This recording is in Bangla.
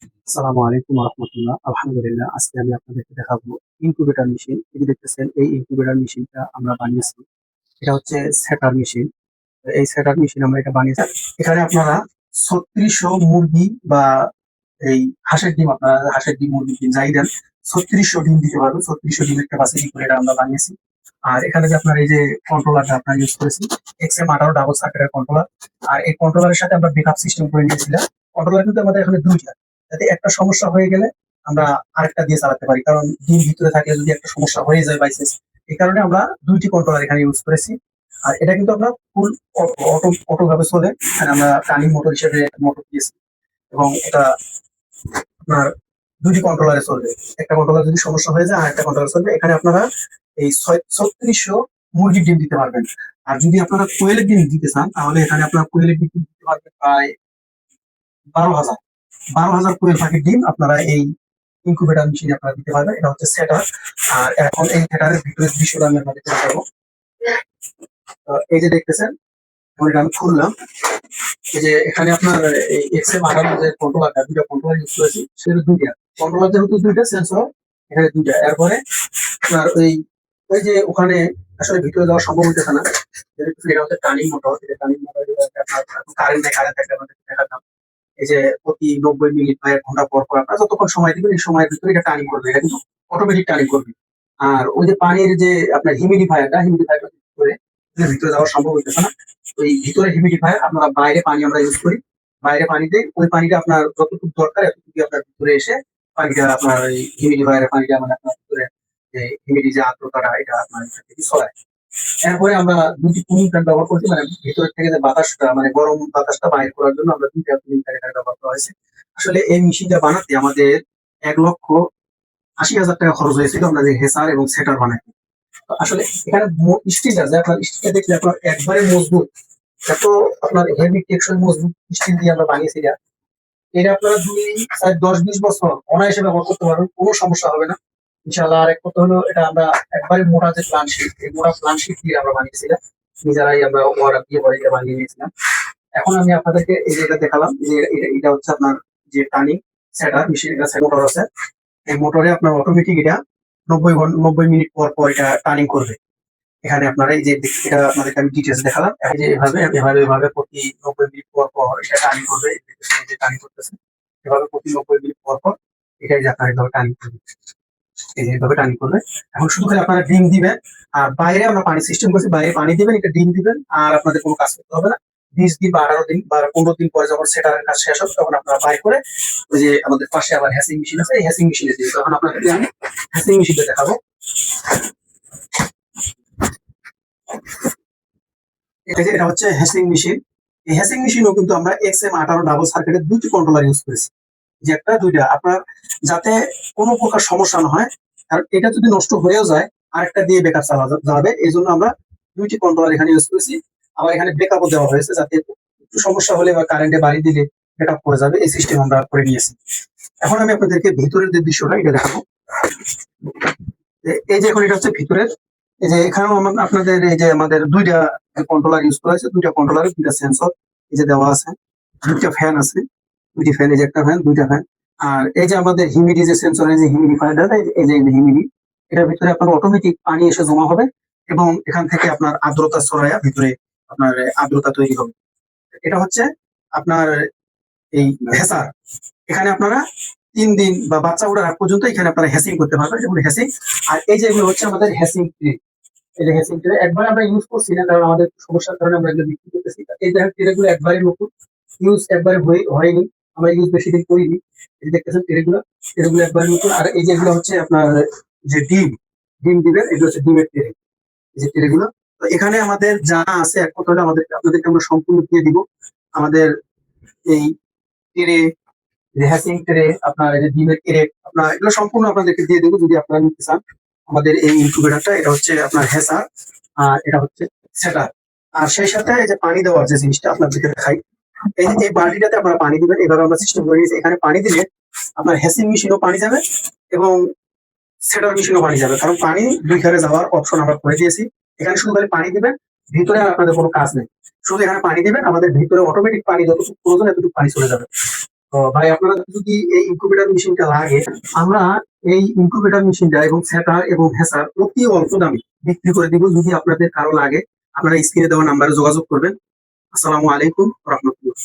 আসসালামু আলাইকুম রহমতুল্লাহ। আলহামদুলিল্লাহ, আজকে আমি আপনাদেরকে দেখাবো ইনকিউবেটর মেশিন। এই যে দেখতেছেন, এই ইনকিউবেটর মেশিনটা আমরা বানিয়েছি। এটা হচ্ছে সেটার মেশিন। এই সেটার মেশিন আমরা এটা বানিয়েছি। এখানে আপনারা 3600 মুরগি বা এই হাঁসের ডিম, আপনারা হাঁসের ডিম মুরগির ডিম যাই দেন, 3600 ডিম দিতে পারবেন। 3600 ডিমের ক্যাপাসিটি করে এটা আমরা বানিয়েছি। আর এখানে যে আপনার এই যে কন্ট্রোলারটা আপনার ইউজ করেছি, XM18 ডাবল সার্কিটের কন্ট্রোলার। আর এই কন্ট্রোলারের সাথে আমরা ব্যাকআপ সিস্টেম করে নিয়েছিলাম। কন্ট্রোলার কিন্তু আমাদের এখানে দুইটা, যাতে একটা সমস্যা হয়ে গেলে আমরা আরেকটা দিয়ে চালাতে পারি, কারণ ডিম ভিতরে থাকলে যদি একটা সমস্যা হয়ে যায় বাইসেস, এই কারণে আমরা দুইটি কন্ট্রোলার এখানে ইউজ করেছি। আর এটা কিন্তু আমরা ফুল অটো অটো ভাবে চলে। এখানে আমরা টার্নিং মোটর হিসেবে মোটর দিয়েছি, এবং এটা আপনার দুটি কন্ট্রোলারে চলবে। একটা কন্ট্রোলার যদি সমস্যা হয়ে যায় আর একটা কন্ট্রোলার চলবে। এখানে আপনারা এই 3600 মুরগির ডিম দিতে পারবেন। আর যদি আপনারা কোয়েলের ডিম দিতে চান, তাহলে এখানে আপনারা কোয়েলের ডিম দিতে পারবেন প্রায় 12,000। 12,000 কোয়েল পাখির ডিম আপনারা এই ইনকিউবেটর মেশিনে আপনারা দিতে পারবেন। এটা হচ্ছে সেটার। আর এখন এই সেটারের ভিতরে দৃশ্যটা আমি আপনাদের দেখাবো। এই যে দেখতেছেন, এখন এটা আমি খুললাম। এই যে এখানে আপনার এই XM18 যে কন্ট্রোলারটা, দুইটা কন্ট্রোলার ইউজ করেছি, সেটা দুইটা কন্ট্রোলার, যেহেতু দুইটা সেন্সর এখানে দুইটা। এরপরে আপনার ওই যে ওখানে আসলে ভিতরে যাওয়া সম্ভব হইতেছে না, যেহেতু এটা হচ্ছে টার্নিং মোটর। এটা টার্নিং মোটর আপনার কারেন্ট নেই, কারেন্ট থাকলে আমাদের দেখাতাম। এই যে প্রতি 90 মিনিট বা 1 ঘন্টা পর পর আপনারা যতক্ষণ সময় দিবেন, এই সময়ের ভিতরে এটা টার্নিং করবে। এটা কিন্তু অটোমেটিক টার্নিং করবে। আর ওই যে পানির যে আপনার হিউমিডিফায়ার করে ভিতরে যাওয়া সম্ভব হইতেছে না। ওই ভিতরে হিউমিডিফায়ার আপনারা বাইরে পানি আমরা ইউজ করি। বাইরে পানি দেই, ওই পানিটা আপনার যতটুকু দরকার এতটুকু আপনার ভিতরে এসে পানিটা আপনার ওই হিউমিডিফায়ারের পানিটা মানে আপনার ভিতরে যে হিউমিডি যে আর্দ্রতাটা এটা আপনার থেকে ছড়ায়। এরপরে আমরা দুটি কুলিং ফ্যান ব্যবহার করছি, মানে ভিতরের থেকে যে বাতাসটা, মানে গরম বাতাসটা বাইর করার জন্য আমরা দুইটা কুলিং ফ্যান এখানে ব্যবহার করা হয়েছে। আসলে এই মেশিনটা বানাতে আমাদের 1,80,000 টাকা খরচ হয়েছিল আমাদের হেসার এবং সেটার বানাতে। তো আসলে এখানে স্টিল আছে, আপনার স্টিলটা দেখলে আপনার একবারে মজবুত, এত আপনার হেভি টেকসই মজবুত স্টিল দিয়ে আমরা বানিয়েছি। এটা আপনারা 2, 4, 10, 20 বছর অনায়াসে ব্যবহার করতে পারবেন, কোনো সমস্যা হবে না ইনশাআল্লাহ। আর এক কথা হলো, এটা আমরা একবারে মোটা যে প্লান শিট, এই মোটা প্লান শিট দিয়ে আমরা বানিয়েছিলাম। নিজেরাই আমরা অর্ডার দিয়ে পরে এটা বানিয়ে নিয়েছিলাম। এখন আমি আপনাদেরকে এই যে এটা দেখালাম, যে এটা হচ্ছে আপনার যে টার্নিং সেটার মেশিন। এটা মোটর আছে, এই মোটরে আপনার অটোমেটিক এটা 90 মিনিট পর পর এটা টার্নিং করবে। এখানে আপনারা এই যে এটা আপনাদেরকে আমি ডিটেলস দেখালাম, এই যে এভাবে এভাবে এভাবে প্রতি 90 মিনিট পর পর এটা টার্নিং করবে। এই যে টার্নিং করতেছে, এভাবে প্রতি 90 মিনিট পর পর এটাই যে আপনার এইভাবে টার্নিং করবে। এই যে এইভাবে টার্নিং করবে। এখন শুধু খালি আপনারা ডিম দিবেন। আর বাইরে আমরা পানি সিস্টেম করছি, বাইরে পানি দিবেন, এটা ডিম দিবেন, আর আপনাদের কোনো কাজ করতে হবে না। 20 দিন বা 18 দিন বা 15 দিন পরে যখন সেটার কাজ শেষ হবে, তখন আপনারা বাইর করে ওই যে আমাদের পাশে আবার হ্যাসিং মেশিন আছে, এই হ্যাসিং মেশিনে দিবেন। তখন আপনাদেরকে আমি হ্যাসিং মেশিনটা দেখাবো। এটা হচ্ছে হ্যাসিং মেশিন। এই হ্যাসিং মেশিনও কিন্তু আমরা XM18 ডাবল সার্কিটের দুটি কন্ট্রোলার ইউজ করেছি, যে একটা দুইটা আপনার, যাতে কোনো প্রকার সমস্যা না হয়। কারণ এটা যদি নষ্ট হয়েও যায়, আরেকটা দিয়ে ব্যাকআপ চালানো যাবে। এই জন্য আমরা দুইটি কন্ট্রোলার এখানে ইউজ করেছি। আবার এখানে ব্যাকআপও দেওয়া হয়েছে, যাতে একটু সমস্যা হলে বা কারেন্টে বাড়ি দিলে ব্যাকআপ করে যাবে, এই সিস্টেম আমরা করে নিয়েছি। এখন আমি আপনাদেরকে ভিতরের যে দৃশ্যটা এটা দেখাবো। এই যে এখন এটা হচ্ছে ভিতরের। এই যে এখানেও আপনাদের এই যে আমাদের দুইটা কন্ট্রোলার ইউজ করা হয়েছে, দুইটা কন্ট্রোলারে দুইটা সেন্সর এই যে দেওয়া আছে। দুইটা ফ্যান আছে, দুইটি ফ্যান, এই যে একটা ফ্যান, দুইটা ফ্যান। আর এই যে আমাদের হিউমিডি যে সেন্সর, এই যে হিউমিডিফায়ার, এই যে হিউমিডি, এটার ভিতরে আপনার অটোমেটিক পানি এসে জমা হবে, এবং এখান থেকে আপনার আর্দ্রতা ছড়ায়া ভিতরে আপনার আর্দ্রতা তৈরি হবে। এটা হচ্ছে আপনার এই হেসার। এখানে আপনারা 3 দিন বা বাচ্চা ওঠার আগ পর্যন্ত এখানে আপনারা হ্যাসিং করতে পারবেন, এগুলো হ্যাসিং। আর এই যে এগুলো হচ্ছে আমাদের হ্যাসিং ট্রে। এই যে হ্যাসিং ট্রে একবার আমরা ইউজ করছি না, কারণ আমাদের সমস্যার কারণে আমরা এগুলো বিক্রি করতেছি। এই যে ট্রেগুলো একবারে নতুন, ইউজ একবারে হয়নি, আমরা ইউজ বেশি দিন করিনি। এই যে দেখতেছেন ট্রেগুলো একবারে নতুন। আর এই যে এগুলো হচ্ছে আপনার যে ডিম ডিম দিবেন, এগুলো হচ্ছে ডিমের ট্রে, এই যে ট্রেগুলো। তো এখানে আমাদের যা আছে, এক কথা হলে আপনাদেরকে আমরা সম্পূর্ণ দিয়ে দিব। আমাদের এই ট্রে, হ্যাসিং ট্রে, আপনার এই যে ডিমের ক্রেট, আপনার এগুলো সম্পূর্ণ আপনাদেরকে দিয়ে দেবো যদি আপনারা নিতে চান। আমাদের এই ইনকিউবেটরটা, এটা হচ্ছে আপনার হেসার, আর এটা হচ্ছে সেটার। আর সেই সাথে এই যে পানি দেওয়ার যে জিনিসটা আপনাদেরকে দেখাই, এই বালতিটাতে আপনারা পানি দিবেন। এভাবে আমরা সিস্টেম করে নিয়েছি। এখানে পানি দিলে আপনার হ্যাসিং মেশিনও পানি যাবে, এবং সেটার মেশিনও পানি যাবে, কারণ পানি দুইখানে যাওয়ার অপশন আমরা করে দিয়েছি। এখানে শুধু খালি পানি দিবেন, ভিতরে আর আপনাদের কোনো কাজ নেই। শুধু এখানে পানি দিবেন, আমাদের ভিতরে অটোমেটিক পানি যতটুকু প্রয়োজন এতটুকু পানি চলে যাবে। ভাই আপনারা যদি এই ইনকিউবেটর মেশিনটা লাগে, আমরা এই ইনকিউবেটর মেশিনটা এবং সেটার এবং হ্যাসার অতি অল্প দামে বিক্রি করে দিব। যদি আপনাদের কারো লাগে, আপনারা স্ক্রিনে দেওয়া নাম্বারে যোগাযোগ করবেন। আসসালামু আলাইকুম রহমতুল্লাহ।